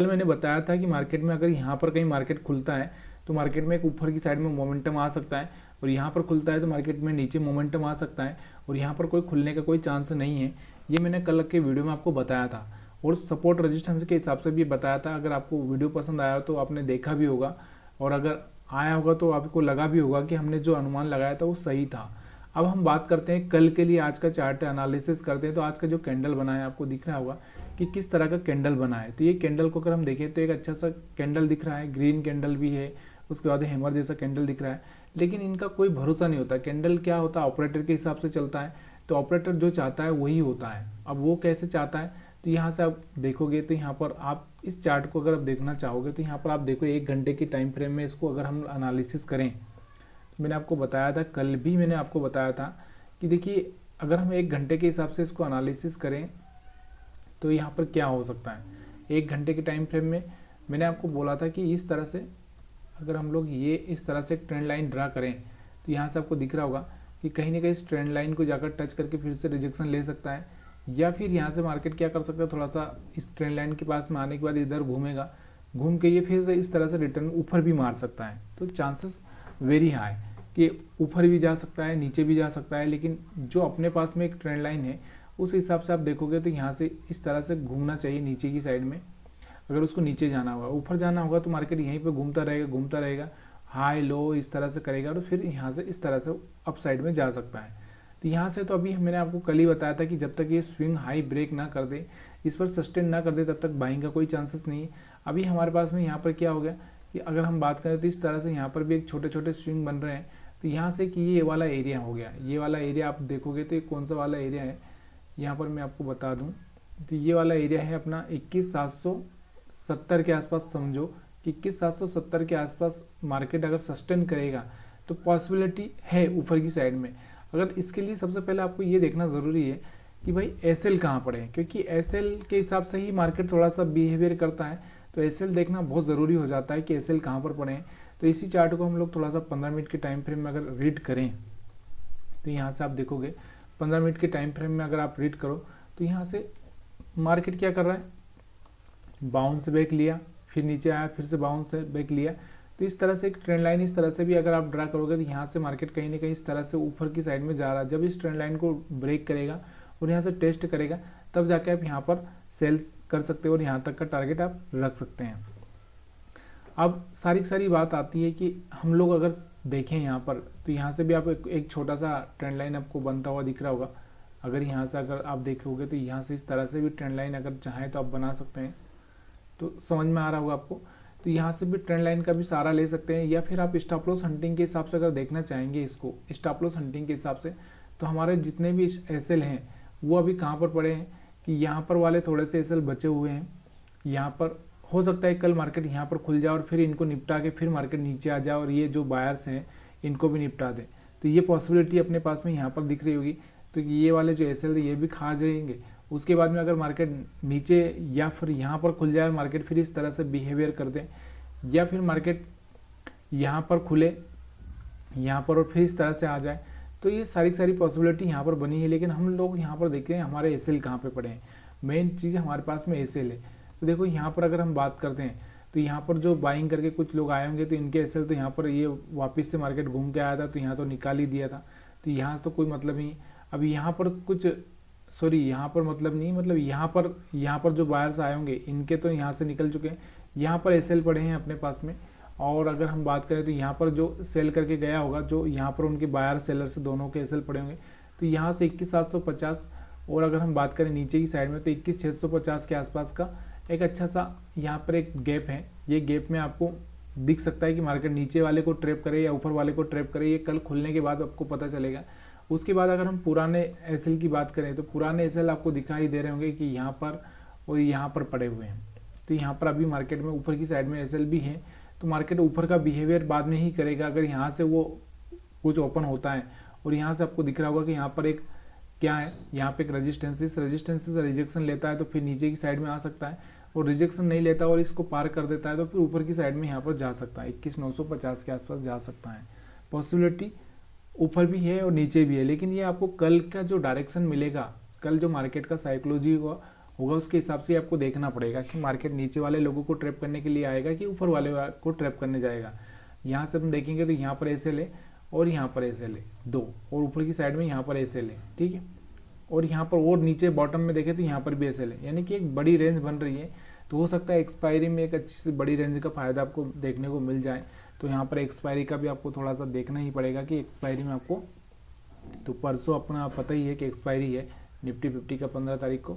कल मैंने बताया था कि मार्केट में अगर यहाँ पर कहीं मार्केट खुलता है तो मार्केट में एक ऊपर की साइड में मोमेंटम आ सकता है, और यहाँ पर खुलता है तो मार्केट में नीचे मोमेंटम आ सकता है, और यहाँ पर कोई खुलने का कोई चांस नहीं है। ये मैंने कल के वीडियो में आपको बताया था, और सपोर्ट रेजिस्टेंस के हिसाब से भी बताया था। अगर आपको वीडियो पसंद आया तो आपने देखा भी होगा, और अगर आया होगा तो आपको लगा भी होगा कि हमने जो अनुमान लगाया था वो सही था। अब हम बात करते हैं कल के लिए, आज का चार्ट एनालिसिस करते हैं। तो आज का जो कैंडल बना है आपको दिख रहा होगा कि किस तरह का कैंडल बना है। तो ये कैंडल को अगर हम देखें तो एक अच्छा सा कैंडल दिख रहा है, ग्रीन कैंडल भी है, उसके बाद हैमर जैसा कैंडल दिख रहा है, लेकिन इनका कोई भरोसा नहीं होता। कैंडल क्या होता है, ऑपरेटर के हिसाब से चलता है, तो ऑपरेटर जो चाहता है वही होता है। अब वो कैसे चाहता है, तो यहाँ से आप देखोगे तो यहाँ पर आप इस चार्ट को अगर आप देखना चाहोगे तो यहाँ पर आप देखो 1 घंटे की टाइम फ्रेम में इसको अगर हम एनालिसिस करें, तो मैंने आपको बताया था, कल भी मैंने आपको बताया था कि देखिए अगर हम 1 घंटे के हिसाब से इसको एनालिसिस करें तो यहाँ पर क्या हो सकता है। 1 घंटे के टाइम फ्रेम में मैंने आपको बोला था कि इस तरह से अगर हम लोग ये इस तरह से एक ट्रेंड लाइन ड्रा करें तो यहाँ से आपको दिख रहा होगा कि कहीं ना कहीं इस ट्रेंड लाइन को जाकर टच करके फिर से रिजेक्शन ले सकता है, या फिर यहाँ से मार्केट क्या कर सकता है, थोड़ा सा इस ट्रेंड लाइन के पास में आने के बाद इधर घूमेगा, घूम के ये फिर से इस तरह से रिटर्न ऊपर भी मार सकता है। तो चांसेस वेरी हाई कि ऊपर भी जा सकता है, नीचे भी जा सकता है, लेकिन जो अपने पास में एक ट्रेंड लाइन है उस हिसाब से आप देखोगे तो यहाँ से इस तरह से घूमना चाहिए नीचे की साइड में। अगर उसको नीचे जाना होगा, ऊपर जाना होगा तो मार्केट यहीं पे घूमता रहेगा, हाई लो इस तरह से करेगा, और फिर यहाँ से इस तरह से अप साइड में जा सकता है। तो यहाँ से तो अभी मैंने आपको कल ही बताया था कि जब तक ये स्विंग हाई ब्रेक ना कर दे, इस पर सस्टेन ना कर दे, तब तक बाइंग का कोई चांसेस नहीं है। अभी हमारे पास में यहाँ पर क्या हो गया कि अगर हम बात करें तो इस तरह से यहाँ पर भी एक छोटे छोटे स्विंग बन रहे हैं। तो यहाँ से कि ये वाला एरिया हो गया, ये वाला एरिया आप देखोगे तो ये कौन सा वाला एरिया है, यहाँ पर मैं आपको बता दूँ तो ये वाला एरिया है अपना 21,770 के आसपास। समझो कि 21,770 के आसपास मार्केट अगर सस्टेन करेगा तो पॉसिबिलिटी है ऊपर की साइड में। अगर इसके लिए सबसे पहले आपको ये देखना ज़रूरी है कि भाई एसएल कहाँ पड़े हैं, क्योंकि एसएल के हिसाब से ही मार्केट थोड़ा सा बिहेवियर करता है। तो एसएल देखना बहुत ज़रूरी हो जाता है कि एसएल कहाँ पर पड़े हैं। तो इसी चार्ट को हम लोग थोड़ा सा 15 मिनट के टाइम फ्रेम में अगर रीड करें तो यहाँ से आप देखोगे 15 मिनट के टाइम फ्रेम में अगर आप रीड करो तो यहाँ से मार्केट क्या कर रहा है, बाउंस बैक लिया, फिर नीचे आया, फिर से बाउंस बैक लिया। तो इस तरह से एक ट्रेंड लाइन इस तरह से भी अगर आप ड्रा करोगे तो यहाँ से मार्केट कहीं ना कहीं इस तरह से ऊपर की साइड में जा रहा है। जब इस ट्रेंड लाइन को ब्रेक करेगा और यहाँ से टेस्ट करेगा तब जाके आप यहाँ पर सेल्स कर सकते हो और यहाँ तक का टारगेट आप रख सकते हैं। अब सारी बात आती है कि हम लोग अगर देखें यहाँ पर तो यहाँ से भी आप एक छोटा सा ट्रेंड लाइन आपको बनता हुआ दिख रहा होगा। अगर यहाँ से अगर आप देखोगे तो यहाँ से इस तरह से भी ट्रेंड लाइन अगर चाहें तो आप बना सकते हैं, तो समझ में आ रहा होगा आपको। तो यहाँ से भी ट्रेंड लाइन का भी सहारा ले सकते हैं, या फिर आप स्टॉप लॉस हंटिंग के हिसाब से अगर देखना चाहेंगे इसको स्टॉप लॉस हंटिंग के हिसाब से, तो हमारे जितने भी एसएल हैं वो अभी कहाँ पर पड़े हैं कि यहाँ पर वाले थोड़े से एसएल बचे हुए हैं। यहाँ पर हो सकता है कल मार्केट यहाँ पर खुल जाए और फिर इनको निपटा के फिर मार्केट नीचे आ जाए और ये जो बायर्स हैं इनको भी निपटा दे। तो ये पॉसिबिलिटी अपने पास में यहाँ पर दिख रही होगी। तो ये वाले जो एसएल ये भी खा जाएंगे। उसके बाद में अगर मार्केट नीचे या फिर यहाँ पर खुल जाए मार्केट फिर इस तरह से बिहेवियर कर दे, या फिर मार्केट यहाँ पर खुले यहाँ पर और फिर इस तरह से आ जाए, तो ये सारी पॉसिबिलिटी यहाँ पर बनी है। लेकिन हम लोग यहाँ पर देखते हैं हमारे एसएल कहाँ पे पड़े हैं। मेन चीज़ हमारे पास में एसएल है। तो देखो यहाँ पर अगर हम बात करते हैं तो यहाँ पर जो बाइंग करके कुछ लोग आए होंगे तो इनके एसएल तो यहाँ पर ये वापस से मार्केट घूम के आया था तो यहाँ तो निकाल ही दिया था। तो यहाँ तो कोई मतलब नहीं। अब यहाँ पर कुछ यहाँ पर मतलब नहीं, मतलब यहाँ पर जो बायर्स आए होंगे इनके तो यहाँ से निकल चुके हैं। यहाँ पर एसएल पड़े हैं अपने पास में। और अगर हम बात करें तो यहाँ पर जो सेल करके गया होगा, जो यहाँ पर उनके बायर सेलर से दोनों के एसएल पड़े होंगे, तो यहाँ से 21,750। और अगर हम बात करें नीचे की साइड में तो 21,650 के आसपास का एक अच्छा सा यहाँ पर एक गैप है। ये गैप में आपको दिख सकता है कि मार्केट नीचे वाले को ट्रैप करे या ऊपर वाले को ट्रैप करे, ये कल खुलने के बाद आपको पता चलेगा। उसके बाद अगर हम पुराने एसएल की बात करें तो पुराने एसएल आपको दिखाई दे रहे होंगे कि यहाँ पर और यहाँ पर पड़े हुए हैं। तो यहाँ पर अभी मार्केट में ऊपर की साइड में एसएल भी है। तो मार्केट ऊपर का बिहेवियर बाद में ही करेगा। अगर यहाँ से वो कुछ ओपन होता है और यहाँ से आपको दिख रहा होगा कि यहाँ पर एक क्या है, यहाँ पे एक रेजिस्टेंस से रिजेक्शन लेता है तो फिर नीचे की साइड में आ सकता है, और रिजेक्शन नहीं लेता और इसको पार कर देता है तो फिर ऊपर की साइड में यहाँ पर जा सकता है, 21,950 के आसपास जा सकता है। पॉसिबिलिटी ऊपर भी है और नीचे भी है। लेकिन ये आपको कल का जो डायरेक्शन मिलेगा, कल जो मार्केट का साइकोलॉजी होगा होगा उसके हिसाब से आपको देखना पड़ेगा कि मार्केट नीचे वाले लोगों को ट्रैप करने के लिए आएगा कि ऊपर वाले को ट्रैप करने जाएगा। यहाँ से हम देखेंगे तो यहाँ पर एसएल है और यहाँ पर एसएल है 2, और ऊपर की साइड में यहाँ पर एसएल है, ठीक है। और यहाँ पर और नीचे बॉटम में देखें तो यहाँ पर भी एसएल है, यानी कि एक बड़ी रेंज बन रही है। तो हो सकता है एक्सपायरी में एक अच्छी सी बड़ी रेंज का फ़ायदा आपको देखने को मिल जाए। तो यहाँ पर एक्सपायरी का भी आपको थोड़ा सा देखना ही पड़ेगा कि एक्सपायरी में आपको, तो परसों अपना पता ही है कि एक्सपायरी है निफ्टी 50 का 15 तारीख को।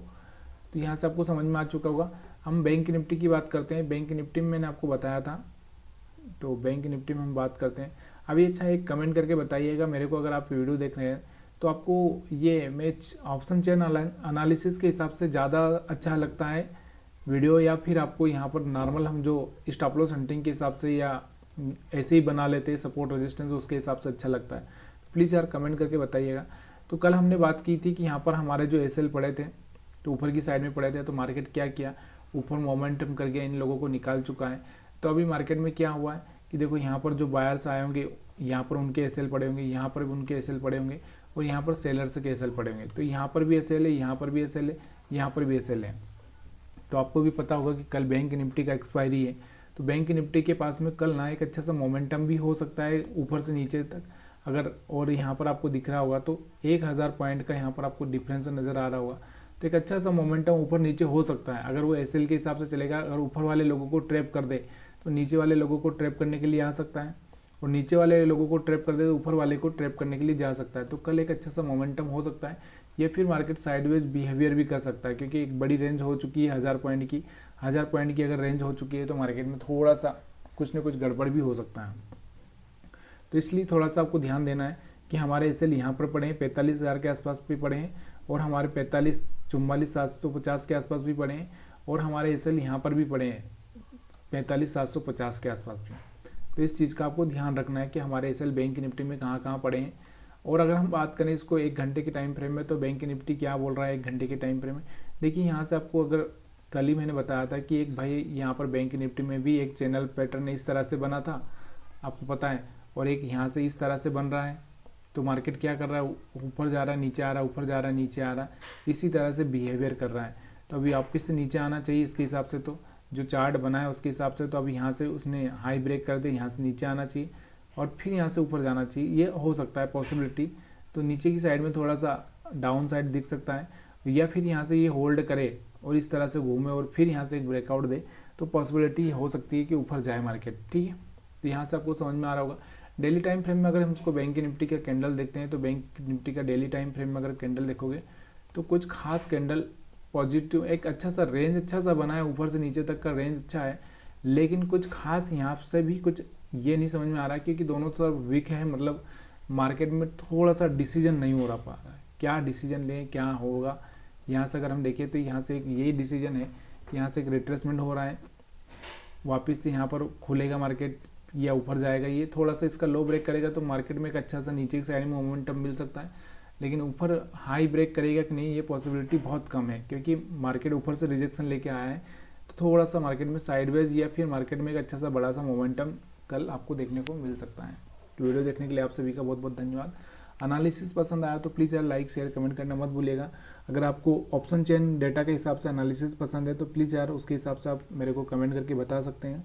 तो यहाँ से आपको समझ में आ चुका होगा। हम बैंक निफ्टी की बात करते हैं। बैंक निफ्टी में मैंने आपको बताया था, तो बैंक निफ्टी में हम बात करते हैं अभी। अच्छा, एक कमेंट करके बताइएगा मेरे को, अगर आप वीडियो देख रहे हैं तो आपको ये मैच ऑप्शन चेन एनालिसिस के हिसाब से ज़्यादा अच्छा लगता है वीडियो, या फिर आपको यहाँ पर नॉर्मल हम जो स्टॉप लॉस हंटिंग के हिसाब से या ऐसे ही बना लेते हैं सपोर्ट रेजिस्टेंस, उसके हिसाब से अच्छा लगता है? प्लीज़ यार कमेंट करके बताइएगा। तो कल हमने बात की थी कि यहाँ पर हमारे जो एसएल पड़े थे तो ऊपर की साइड में पड़े थे, तो मार्केट क्या किया, ऊपर मोमेंटम करके इन लोगों को निकाल चुका है। तो अभी मार्केट में क्या हुआ है कि देखो यहाँ पर जो बायर्स आए होंगे यहाँ पर उनके एसएल पड़े होंगे, यहाँ पर भी उनके एसएल पड़े होंगे, और यहाँ पर सेलर्स के एसएल पड़े होंगे। तो यहाँ पर भी एसएल है, यहाँ पर भी एसएल है, यहाँ पर भी एसएल है। तो आपको भी पता होगा कि कल बैंक निफ्टी का एक्सपायरी है। तो बैंक निफ्टी के पास में कल ना एक अच्छा सा मोमेंटम भी हो सकता है ऊपर से नीचे तक अगर, और यहाँ पर आपको दिख रहा होगा तो 1000 पॉइंट का यहाँ पर आपको डिफरेंस नज़र आ रहा होगा। तो एक अच्छा सा मोमेंटम ऊपर नीचे हो सकता है अगर वो एसएल के हिसाब से चलेगा। अगर ऊपर वाले लोगों को ट्रैप कर दे तो नीचे वाले लोगों को ट्रैप करने के लिए आ सकता है, और नीचे वाले लोगों को ट्रैप कर दे तो ऊपर वाले को ट्रैप करने के लिए जा सकता है। तो कल एक अच्छा सा मोमेंटम हो सकता है, या फिर मार्केट साइडवेज बिहेवियर भी कर सकता है, क्योंकि एक बड़ी रेंज हो चुकी है 1000 पॉइंट की। 1000 पॉइंट की अगर रेंज हो चुकी है तो मार्केट में थोड़ा सा कुछ न कुछ गड़बड़ भी हो सकता है। तो इसलिए थोड़ा सा आपको ध्यान देना है कि हमारे एसएल यहाँ पर पड़े हैं 45,000 के आसपास भी पड़े हैं, और हमारे 44,750 के आसपास भी पड़े हैं, और हमारे एसएल यहाँ पर भी पड़े हैं 45,750 के आसपास भी। तो इस चीज़ का आपको ध्यान रखना है कि हमारे एसएल बैंक निफ्टी में कहाँ कहाँ पड़े हैं। और अगर हम बात करें इसको 1 घंटे के टाइम फ्रेम में, तो बैंक निफ्टी क्या बोल रहा है 1 घंटे के टाइम फ्रेम में। देखिए यहाँ से आपको, अगर कल ही मैंने बताया था कि एक भाई यहाँ पर बैंक निफ्टी में भी एक चैनल पैटर्न इस तरह से बना था, आपको पता है, और एक यहाँ से इस तरह से बन रहा है। तो मार्केट क्या कर रहा है, ऊपर जा रहा है नीचे आ रहा है, ऊपर जा रहा है नीचे आ रहा है, इसी तरह से बिहेवियर कर रहा है। तो अभी वापस से नीचे आना चाहिए इसके हिसाब से, तो जो चार्ट बना है उसके हिसाब से। तो अभी यहाँ से उसने हाई ब्रेक कर दे, यहाँ से नीचे आना चाहिए और फिर यहाँ से ऊपर जाना चाहिए, ये हो सकता है पॉसिबिलिटी। तो नीचे की साइड में थोड़ा सा डाउन साइड दिख सकता है, या फिर यहाँ से ये होल्ड करे और इस तरह से घूमे और फिर यहाँ से एक ब्रेकआउट दे, तो पॉसिबिलिटी हो सकती है कि ऊपर जाए मार्केट, ठीक है। तो यहाँ से आपको समझ में आ रहा होगा। डेली टाइम फ्रेम में अगर हम इसको बैंक निफ्टी का कैंडल देखते हैं, तो बैंक निफ्टी का डेली टाइम फ्रेम में अगर कैंडल देखोगे तो कुछ खास कैंडल पॉजिटिव, एक अच्छा सा रेंज अच्छा सा बना है, ऊपर से नीचे तक का रेंज अच्छा है, लेकिन कुछ खास यहाँ से भी कुछ ये नहीं समझ में आ रहा, क्योंकि दोनों तरफ वीक है। मतलब मार्केट में थोड़ा सा डिसीजन नहीं हो रहा पा रहा है, क्या डिसीजन लें, क्या होगा। यहाँ से अगर हम देखें तो यहाँ से एक यही डिसीजन है, यहाँ से एक रिट्रेसमेंट हो रहा है, वापस से यहाँ पर खुलेगा मार्केट या ऊपर जाएगा। ये थोड़ा सा इसका लो ब्रेक करेगा तो मार्केट में एक अच्छा सा नीचे की साइड में मोमेंटम मिल सकता है, लेकिन ऊपर हाई ब्रेक करेगा कि नहीं ये पॉसिबिलिटी बहुत कम है, क्योंकि मार्केट ऊपर से रिजेक्शन लेके आया है। तो थोड़ा सा मार्केट में साइडवेज या फिर मार्केट में एक अच्छा सा बड़ा सा मोमेंटम कल आपको देखने को मिल सकता है। तो वीडियो देखने के लिए आप सभी का बहुत बहुत धन्यवाद। एनालिसिस पसंद आया तो प्लीज़ यार लाइक शेयर कमेंट करना मत भूलिएगा। अगर आपको ऑप्शन चेन डेटा के हिसाब से एनालिसिस पसंद है तो प्लीज़ यार उसके हिसाब से आप मेरे को कमेंट करके बता सकते हैं।